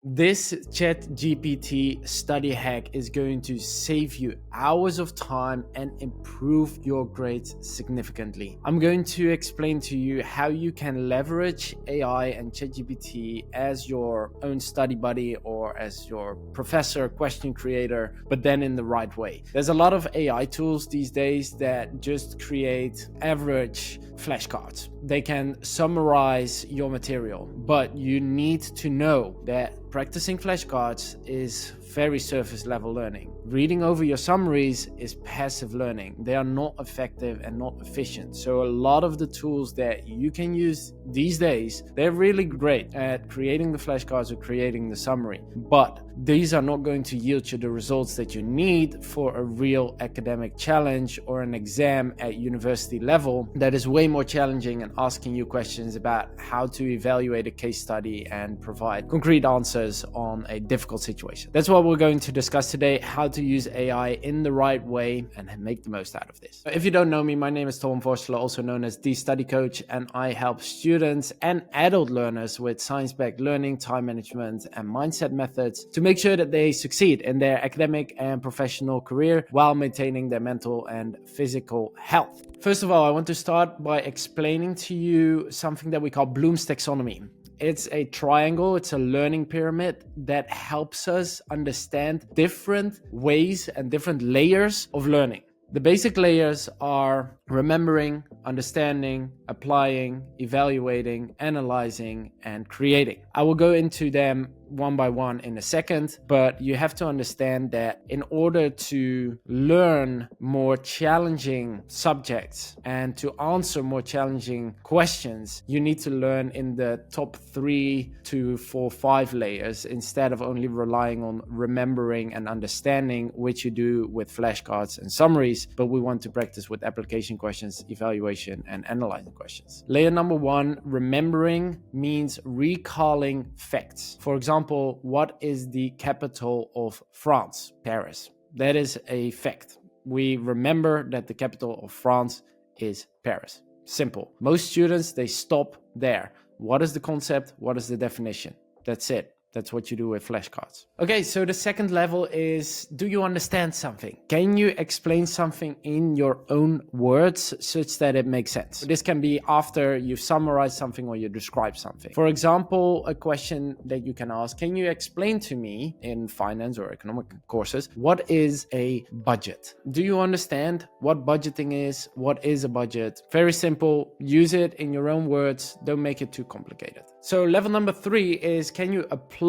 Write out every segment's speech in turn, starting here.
This ChatGPT study hack is going to save you hours of time and improve your grades significantly. I'm going to explain to you how you can leverage AI and ChatGPT as your own study buddy or as your professor, question creator, but then in the right way. There's a lot of AI tools these days that just create average flashcards. They can summarize your material, but you need to know that practicing flashcards is very surface level learning. Reading over your summaries is passive learning. They are not effective and not efficient. So a lot of the tools that you can use these days, they're really great at creating the flashcards or creating the summary, but these are not going to yield you the results that you need for a real academic challenge or an exam at university level that is way more challenging and asking you questions about how to evaluate a case study and provide concrete answers on a difficult situation. That's what we're going to discuss today, how to use AI in the right way and make the most out of this. If you don't know me, my name is Tom Vorsler, also known as the Study Coach, and I help students and adult learners with science-backed learning, time management, and mindset methods to make sure that they succeed in their academic and professional career while maintaining their mental and physical health. First of all, I want to start by explaining to you something that we call Bloom's taxonomy. It's a triangle, it's a learning pyramid that helps us understand different ways and different layers of learning. The basic layers are remembering, understanding, applying, evaluating, analyzing, and creating. I will go into them one by one in a second, but you have to understand that in order to learn more challenging subjects and to answer more challenging questions, you need to learn in the top 3 to 4, 5 layers instead of only relying on remembering and understanding, which you do with flashcards and summaries, but we want to practice with application questions, evaluation, and analyzing questions. Layer number 1, remembering, means recalling facts. For example, what is the capital of France? Paris. That is a fact. We remember that the capital of France is Paris. Simple. Most students, they stop there. What is the concept? What is the definition? That's it. That's what you do with flashcards. Okay, so the second level is, do you understand something? Can you explain something in your own words such that it makes sense? This can be after you've summarized something or you describe something. For example, a question that you can ask, can you explain to me in finance or economic courses, what is a budget? Do you understand what budgeting is? What is a budget? Very simple. Use it in your own words. Don't make it too complicated. So level number 3 is, can you apply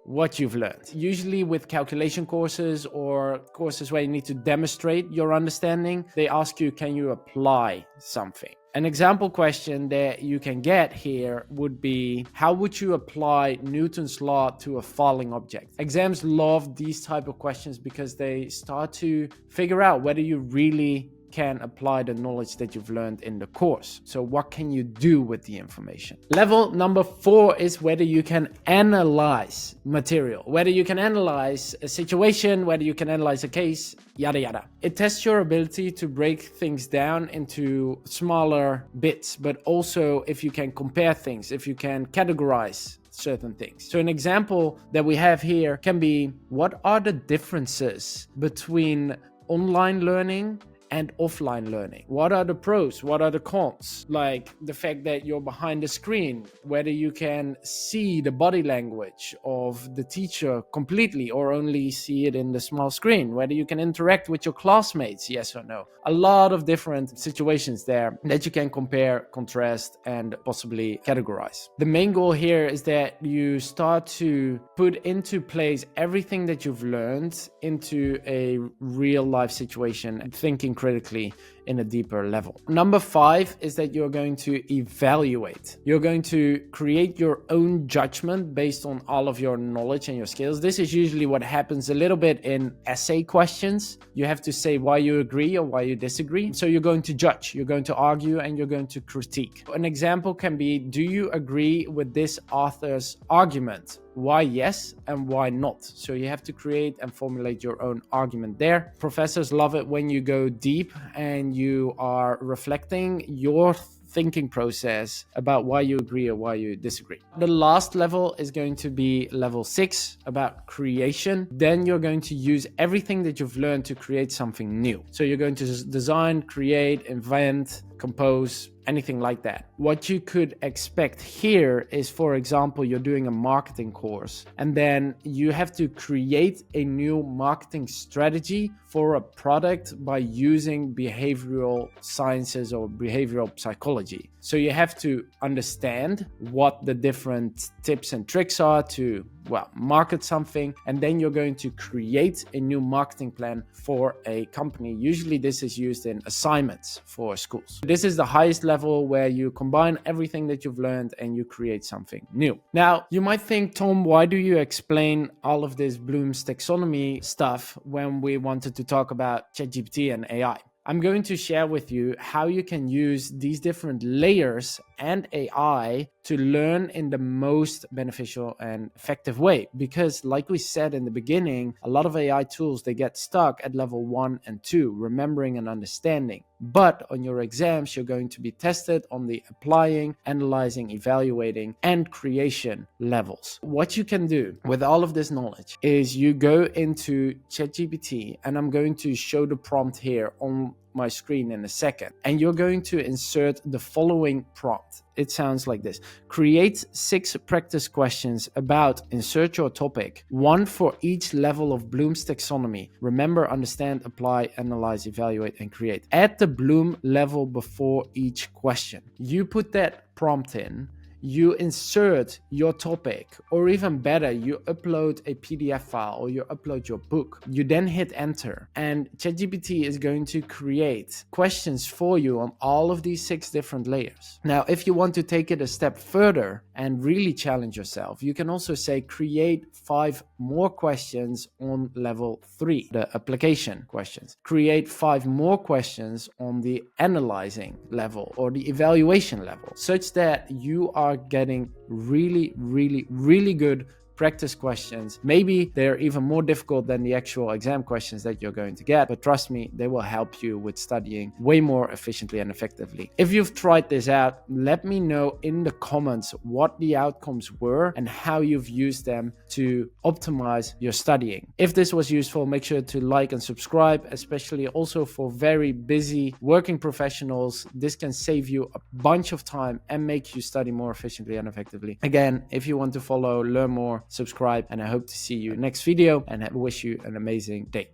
what you've learned? Usually with calculation courses or courses where you need to demonstrate your understanding, they ask you, can you apply something? An example question that you can get here would be, how would you apply Newton's law to a falling object? Exams love these type of questions because they start to figure out whether you really can apply the knowledge that you've learned in the course. So what can you do with the information? Level number 4 is whether you can analyze material, whether you can analyze a situation, whether you can analyze a case, yada yada. It tests your ability to break things down into smaller bits, but also if you can compare things, if you can categorize certain things. So an example that we have here can be, what are the differences between online learning and offline learning? What are the pros? What are the cons? Like the fact that you're behind the screen, whether you can see the body language of the teacher completely or only see it in the small screen, whether you can interact with your classmates, yes or no. A lot of different situations there that you can compare, contrast, and possibly categorize. The main goal here is that you start to put into place everything that you've learned into a real life situation and thinking critically in a deeper level. Number 5 is that you're going to evaluate. You're going to create your own judgment based on all of your knowledge and your skills. This is usually what happens a little bit in essay questions. You have to say why you agree or why you disagree. So you're going to judge, you're going to argue, and you're going to critique. An example can be, do you agree with this author's argument? Why yes and why not? So you have to create and formulate your own argument there. Professors love it when you go deep and you are reflecting your thinking process about why you agree or why you disagree. The last level is going to be level 6, about creation. Then you're going to use everything that you've learned to create something new. So you're going to design, create, invent, compose, anything like that. What you could expect here is, for example, you're doing a marketing course and then you have to create a new marketing strategy for a product by using behavioral sciences or behavioral psychology. So you have to understand what the different tips and tricks are to, well, market something, and then you're going to create a new marketing plan for a company. Usually this is used in assignments for schools. This is the highest level where you combine everything that you've learned and you create something new. Now, you might think, Tom, why do you explain all of this Bloom's taxonomy stuff when we wanted to talk about ChatGPT and AI? I'm going to share with you how you can use these different layers and AI to learn in the most beneficial and effective way. Because like we said in the beginning, a lot of AI tools, they get stuck at level 1 and 2, remembering and understanding. But on your exams, you're going to be tested on the applying, analyzing, evaluating, and creation levels. What you can do with all of this knowledge is you go into ChatGPT, and I'm going to show the prompt here on my screen in a second, and you're going to insert the following prompt. It sounds like this: create 6 practice questions about, insert your topic, 1 for each level of Bloom's taxonomy. Remember, understand, apply, analyze, evaluate, and create. Add the Bloom level before each question. You put that prompt in, you insert your topic, or even better, you upload a PDF file or you upload your book. You then hit enter, and ChatGPT is going to create questions for you on all of these 6 different layers. Now, if you want to take it a step further and really challenge yourself, you can also say create 5 more questions on level 3, the application questions. Create 5 more questions on the analyzing level or the evaluation level, such that you are getting really good practice questions. Maybe they're even more difficult than the actual exam questions that you're going to get, but trust me, they will help you with studying way more efficiently and effectively. If you've tried this out, let me know in the comments what the outcomes were and how you've used them to optimize your studying. If this was useful, make sure to like and subscribe, especially also for very busy working professionals. This can save you a bunch of time and make you study more efficiently and effectively. Again, if you want to follow, learn more, subscribe, and I hope to see you next video, and I wish you an amazing day.